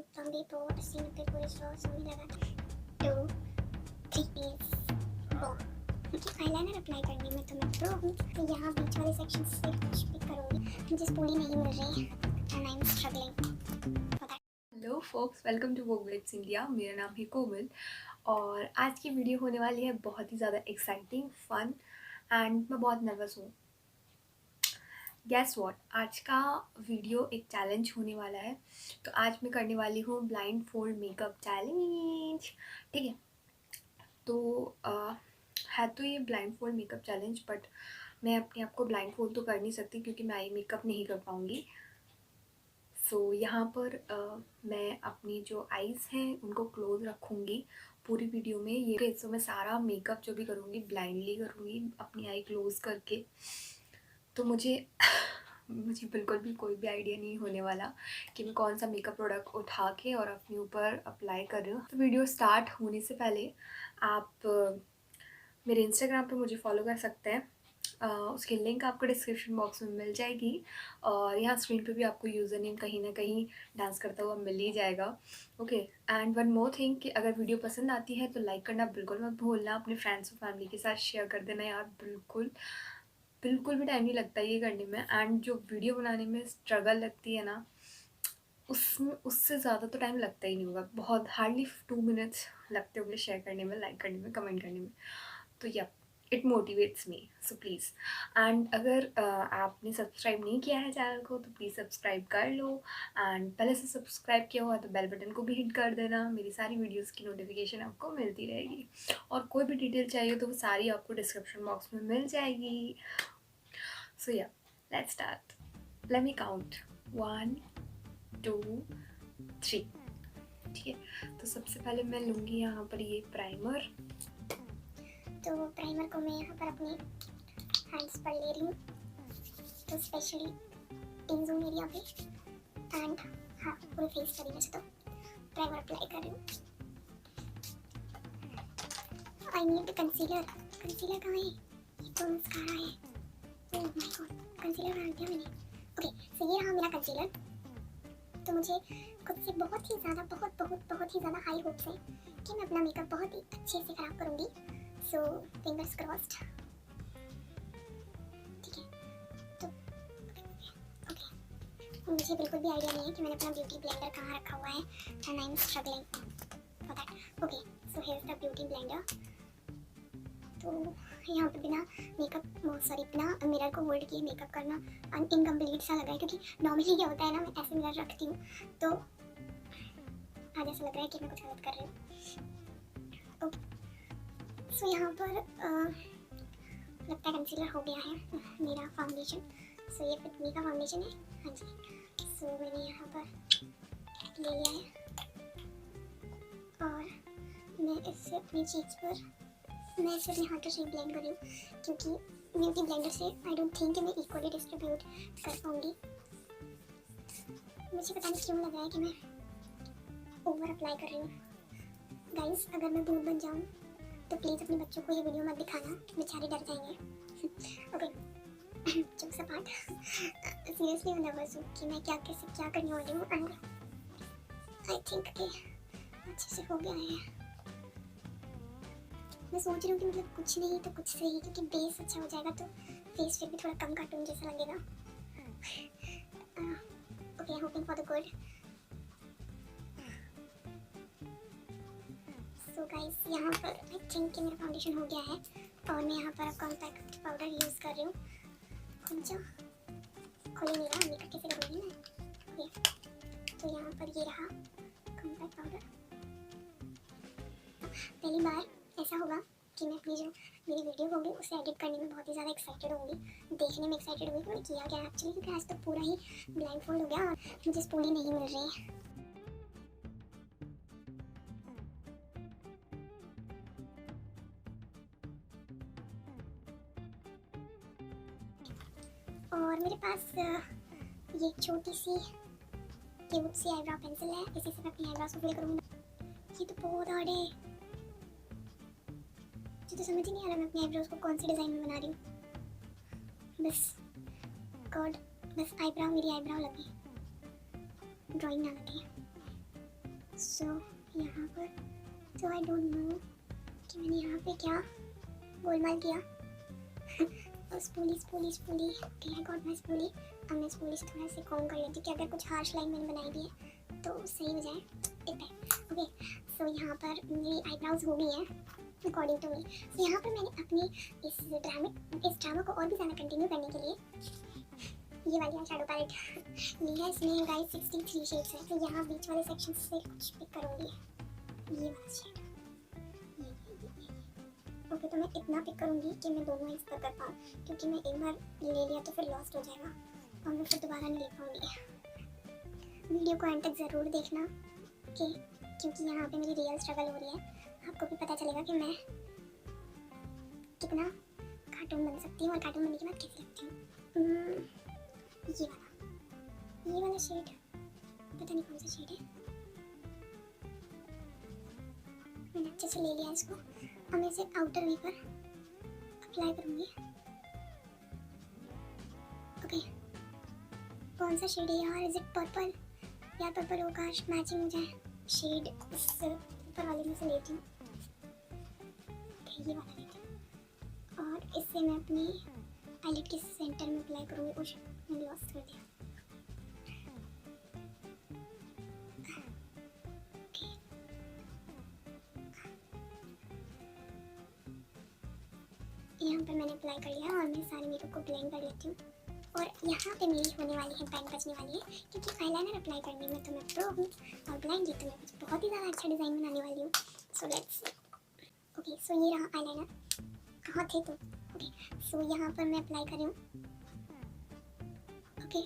बम्बे को 80-90 पूरे 100 में लगा 2 3 पीस बॉम। आईलाइनर अप्लाई करने में तो मैं प्रो हूँ, तो यहाँ बीच वाले सेक्शन से कुछ पिक करूँगी। मुझे स्पूली नहीं मिल रही and I am struggling for that. Hello folks, welcome to Vogue with India. मेरा नाम है कोमल और आज की वीडियो होने वाली है बहुत ही ज़्यादा एक्साइटिंग, फन एंड मैं बहुत नर्वस हूँ। गेस व्हाट, आज का वीडियो एक चैलेंज होने वाला है। तो आज मैं करने वाली हूँ ब्लाइंड फोल्ड मेकअप चैलेंज। ठीक है, तो है तो ये blind fold makeup challenge, but मैं अपने आप को ब्लाइंड फोल्ड तो कर नहीं सकती क्योंकि मैं आई मेकअप नहीं कर पाऊँगी। सो यहाँ पर मैं अपनी जो आईज़ हैं उनको क्लोज रखूँगी पूरी वीडियो में। ये सो मैं सारा मेकअप जो भी करूँगी ब्लाइंडली करूँगी अपनी आई क्लोज करके। तो मुझे बिल्कुल भी कोई भी आइडिया नहीं होने वाला कि मैं कौन सा मेकअप प्रोडक्ट उठा के और अपने ऊपर अप्लाई कर रही हूँ। तो वीडियो स्टार्ट होने से पहले आप मेरे इंस्टाग्राम पे मुझे फॉलो कर सकते हैं। उसकी लिंक आपको डिस्क्रिप्शन बॉक्स में मिल जाएगी और यहाँ स्क्रीन पे भी आपको यूज़र नेम कहीं ना कहीं डांस करता हुआ मिल ही जाएगा। Okay, and one more thing कि अगर वीडियो पसंद आती है तो लाइक करना बिल्कुल मत भूलना। अपने फ्रेंड्स और फैमिली के साथ शेयर कर देना यार। बिल्कुल भी टाइम नहीं लगता ये करने में, एंड जो वीडियो बनाने में स्ट्रगल लगती है ना, उसमें उससे ज़्यादा तो टाइम लगता ही नहीं होगा। बहुत हार्डली 2 मिनट्स लगते होंगे शेयर करने में, लाइक करने में, कमेंट करने में। तो या it motivates me, so please. And अगर आपने सब्सक्राइब नहीं किया है चैनल को तो प्लीज़ सब्सक्राइब कर लो, एंड पहले से सब्सक्राइब किया हुआ तो बेल बटन को भी हिट कर देना। मेरी सारी वीडियोस की नोटिफिकेशन आपको मिलती रहेगी और कोई भी डिटेल चाहिए तो वो सारी आपको डिस्क्रिप्शन बॉक्स में मिल जाएगी। सो या, let's start. Let me count 1 2 3। ठीक है, तो सबसे पहले मैं लूँगी यहाँ पर ये प्राइमर। तो प्राइमर को मैं यहाँ पर अपने हैंड्स पर ले रही हूँ, तो स्पेशली इन जोन एरिया पे एंड हाँ पूरे फेस पर ही वैसे तो प्राइमर अप्लाई कर रही हूँ। I need concealer. कंसीलर कहाँ है? ये तो मस्कारा है। ओह माय गॉड, कंसीलर डाल दिया मैंने। ओके, सो ये रहा मेरा कंसीलर। तो मुझे खुद से बहुत ही ज़्यादा हाई होप्स है कि मैं अपना मेकअप बहुत ही अच्छे से ख़राब करूँगी। So fingers crossed. ठीक है, तो ओके, मुझे बिल्कुल भी आइडिया नहीं है कि मैंने अपना ब्यूटी ब्लेंडर कहाँ रखा हुआ है and I am struggling for that. Okay, so here is the beauty blender. तो यहाँ पर बिना मिरर को होल्ड किए मेकअप करना इनकम्प्लीट सा लग रहा है, क्योंकि नॉर्मली क्या होता है ना, मैं ऐसे मिरर रखती हूँ तो आज ऐसा लग रहा है कि मैं कुछ गलत कर रही हूँ। ओके, सो यहाँ पर लगता है कंसीलर हो गया है मेरा फाउंडेशन। सो ये फिट मी का फाउंडेशन है। हाँ जी, सो मैंने यहाँ पर ले लिया है और मैं इससे अपनी चीज़ पर मैं इसे अपने हाथों से ब्लेंड कर रही हूँ, क्योंकि ब्यूटी ब्लेंडर से आई डोंट थिंक कि मैं इक्वली डिस्ट्रीब्यूट कर पाऊँगी। मुझे पता नहीं क्यों लग रहा है कि मैं ओवर अप्लाई कर रही हूँ। गाइस, अगर मैं भूत बन जाऊँ तो प्लीज़ अपने बच्चों को ये वीडियो मत दिखाना, बेचारे डर जाएंगे। ओके, चुप सा पार्ट। सीरियसली मैं नर्वस हूँ कि मैं क्या करने वाली हूँ एंड आई थिंक कि अच्छे से हो गया है। मैं सोच रही हूँ कि मतलब कुछ नहीं तो कुछ सही, क्योंकि बेस अच्छा हो जाएगा तो फेस पे भी थोड़ा कम कार्टून जैसा लगेगा। Okay, hoping for the good. So guys, यहाँ पर आई थिंक कि मेरा फाउंडेशन हो गया है और मैं यहाँ पर अब कॉम्पैक्ट पाउडर यूज़ कर रही हूँ। खुल नहीं रहा, मेकअप कैसे करूँगी मैं? ओके, तो यहाँ पर ये रहा कॉम्पैक्ट पाउडर। पहली बार ऐसा होगा कि मैं अपनी जो मेरी वीडियो होगी उसे एडिट करने में बहुत ही ज़्यादा एक्साइटेड होंगी, देखने में एक्साइटेड होंगी कि मैंने किया क्या एक्चुअली, क्योंकि आज तो पूरा ही ब्लाइंड फोल्ड हो गया और मुझे स्पूली नहीं मिल रही। और मेरे पास ये छोटी सी क्यूट सी आईब्रो पेंसिल है, इसी से मैं अपनी आईब्रोज को फिल करूँगी। ये तो बहुत हार्ड है, मुझे तो समझ ही नहीं आ रहा मैं अपनी आईब्रोज को कौन सी डिज़ाइन में बना रही हूँ। बस गॉड, बस मेरी आईब्रो लगे, ड्राइंग ना लगे। सो यहाँ पर तो आई डोंट नो कि मैंने यहाँ पे क्या गोलमाल किया। Spoolie okay I got my spoolie. अब मैं स्पूली से थोड़ा सा कॉम कर लेती हूँ कि अगर कुछ हार्श लाइन मैंने बनाई दी है तो सही हो जाए इतना। ओके सो यहाँ पर मेरी आईब्राउज हो गई हैं अकॉर्डिंग टू मी। तो यहाँ पर मैंने अपनी इस ड्रामा को और भी ज़्यादा कंटिन्यू करने के लिए ये वाली आई शैडो पैलेट ली है। इसमें गाइस 63 शेड्स हैं। तो यहाँ बीच वाले सेक्शन से कुछ पिक करूँगी, ये वाला शेड। ओके तो मैं इतना पिक करूँगी कि मैं दोनों एक पर कर पाऊँ, क्योंकि मैं एक बार ले लिया तो फिर लॉस्ट हो जाएगा और मैं फिर दोबारा नहीं ले पाऊँगी। वीडियो को एंड तक ज़रूर देखना क्योंकि यहाँ पे मेरी रियल स्ट्रगल हो रही है। आपको भी पता चलेगा कि मैं कितना कार्टून बन सकती हूँ और कार्टून बनने के बाद कैसी लगती हूँ। ये वाला शेड पता नहीं कौन सा शेड है, मैंने अच्छे से ले लिया इसको। अब मैं इसे आउटर वी पर अप्लाई करूँगी। ओके कौन सा शेड है यार, इज इट पर्पल? यार पर्पल हो, काश मैचिंग हो जाए शेड। इस ऊपर वाले में से लेती हूँ, ये वाला लेती हूँ और इससे मैं अपनी आईलिड के सेंटर में अप्लाई करूँगी। उस मैंने लॉस्ट कर दिया। यहाँ पर मैंने अप्लाई कर लिया और मैं सारे मेकअप को ब्लेंड कर लेती हूँ। और यहाँ पे मेरी होने वाली है बैंड बचने वाली है, क्योंकि आईलाइनर अप्लाई करने में तो मैं प्रो हूँ और ब्लाइंड तो मैं कुछ बहुत ही ज़्यादा अच्छा डिज़ाइन बनाने वाली हूँ। सो लेट्स ओके सो ये रहा आईलाइनर। कहाँ थे तुम? ओके सो यहाँ पर मैं अप्लाई कर रही हूँ। ओके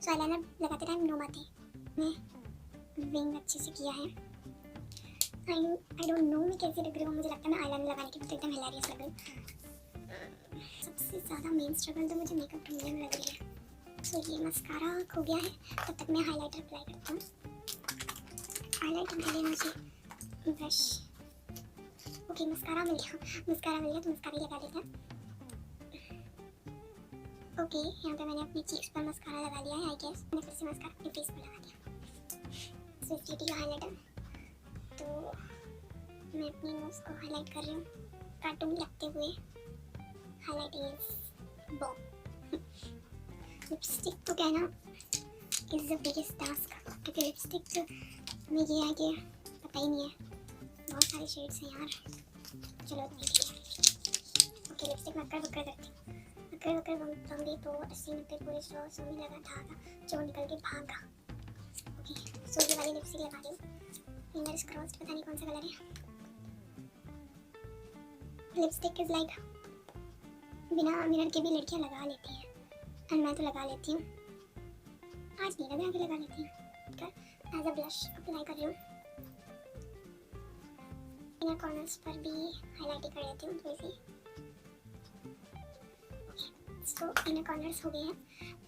सो आईलाइनर लगाते टाइम नो बातें, मैं विंग अच्छे से किया है। आई डोंट नो मैं कैसे लग रही हूँ, मुझे लगता है मैं आईलाइनर लगाने के बाद एकदम हिलेरियस लग रही हूँ। सबसे ज़्यादा मेन स्ट्रगल तो मुझे मेकअप ढूंढने में लग रही है। सो ये मस्कारा खो गया है, तब तक मैं हाइलाइटर अप्लाई करता हूँ। हाइलाइटर के लिए मुझे ब्रश, ओके मस्कारा मिल गया तो मस्कारा लगा देते हैं। ओके यहाँ पे मैंने अपनी चीक्स पर मस्कारा लगा लिया है। आई गेस मैंने फिर से मस्कारा अपने फेस पर लगा दिया। सो इस का हाइलाइटर तो मैं अपनी नोज़ को हाईलाइट कर रही हूँ कार्टून लगते हुए। Highlighting is Baum. लिपस्टिक तो कहना इज द बिगेस्ट टास्क, क्योंकि लिपस्टिक में ये है कि पता ही नहीं है, बहुत सारे शेड्स हैं यार। चलो ठीक है। ओके लिपस्टिक मैं अक्कर करती हूँ, अक्कर बंदी तो 80-90 पूरे 100 में लगा धागा जो निकल के भागा। ओके सो ये वाली लिपस्टिक लगा दी हूँ। फिंगर्स क्रॉस्ड, पता नहीं कौन सा कलर है। लिपस्टिक इज लाइक बिना मिरर के भी लड़कियां लगा लेती हैं और मैं तो लगा लेती हूँ। आज नहीं लगा के लगा लेती हूँ। एज अ ब्लश अप्लाई कर रही हूँ। इनर कॉर्नर्स पर भी हाईलाइट कर लेती हूँ थोड़ी सी। सो इनर कॉर्नर्स हो गए हैं।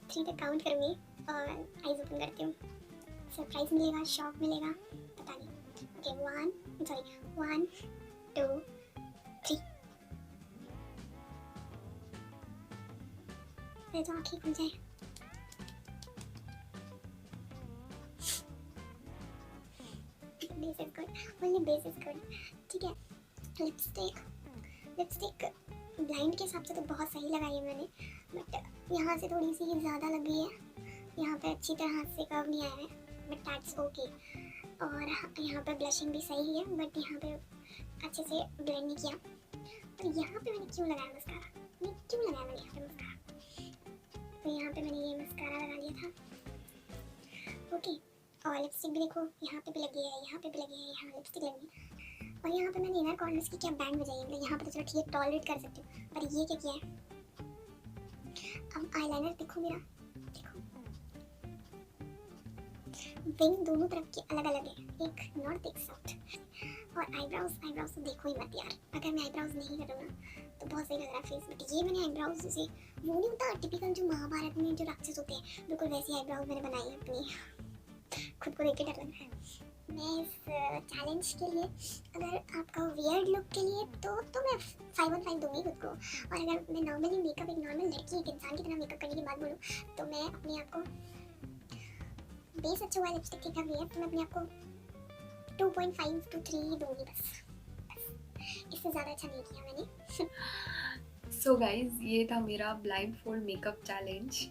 3 तक काउंट करूँगी और आईज ओपन करती हूँ। सरप्राइज मिलेगा, शॉक मिलेगा, पता नहीं। ओके 1 2 3। तो आँखें खुल जाए। Base is good, only base is good. ठीक है लिपस्टिक ब्लाइंड के हिसाब से तो बहुत सही लगाई है मैंने, बट यहाँ से थोड़ी सी ज़्यादा लग गई है। यहाँ पे अच्छी तरह से कर्व नहीं आया है, बट दैट्स ओके। और यहाँ पे ब्लशिंग भी सही है, बट यहाँ पे अच्छे से ब्लेंड नहीं किया। तो यहाँ पे मैंने क्यों लगाया मस्कारा, मैंने यहाँ पे मस्कारा, तो यहाँ पे मैंने ये मस्कारा लगा लिया था। ओके और लिपस्टिक भी देखो, यहाँ पे भी लगी है, यहाँ पे भी लगी है, यहाँ लिपस्टिक लगी है। और यहाँ पे मैंने इनर कॉर्नर्स की क्या बैंड बजाई है, यहाँ पे तो चलो ठीक है टॉलरेट कर सकती हूँ, पर ये क्या किया है। अब आईलाइनर देखो मेरा, देखो विंग दोनों तरफ की अलग अलग है, एक नॉर्थ एक साउथ। और आईब्राउज तो देखो ही मत यार, अगर मैं आईब्राउज नहीं करूँगा तो बहुत सही लग रहा है फेस, बट ये मैंने आईब्राउज जैसे वो नहीं होता टिपिकल जो महाभारत में जो राक्षस होते हैं, बिल्कुल वैसी आईब्राउज मैंने बनाई है अपनी। खुद को देख के डर लग रहा है। मैं इस चैलेंज के लिए, अगर आपका वियर्ड लुक के लिए तो मैं 5/5 दूंगी खुद को। और अगर मैं नॉर्मली मेकअप, एक नॉर्मल लड़की, एक इंसान की तरह मेकअप करने की बात बोलूँ, तो मैं अपने आप को बेस अच्छा हुआ, लिपस्टिक ठीक ठाक भी है, तो मैं अपने आप को 2.5 to 3 ही दूंगी बस, इससे ज़्यादा अच्छा नहीं किया मैंने। सो गाइज, ये था मेरा blind fold makeup challenge.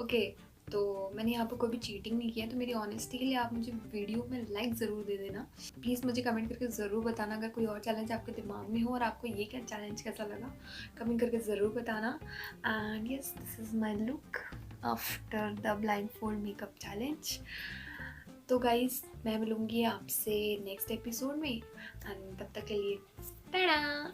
Okay, तो मैंने यहाँ पर कोई भी चीटिंग नहीं किया, तो मेरी ऑनेस्टी के लिए आप मुझे वीडियो में लाइक ज़रूर दे देना। प्लीज़ मुझे कमेंट करके ज़रूर बताना अगर कोई और चैलेंज आपके दिमाग में हो और आपको ये क्या चैलेंज कैसा लगा, कमेंट करके ज़रूर बताना। And yes, this is my look after the blind fold makeup challenge. तो गाइज, मैं मिलूँगी आपसे नेक्स्ट एपिसोड में, एंड तब तक के लिए टाटा।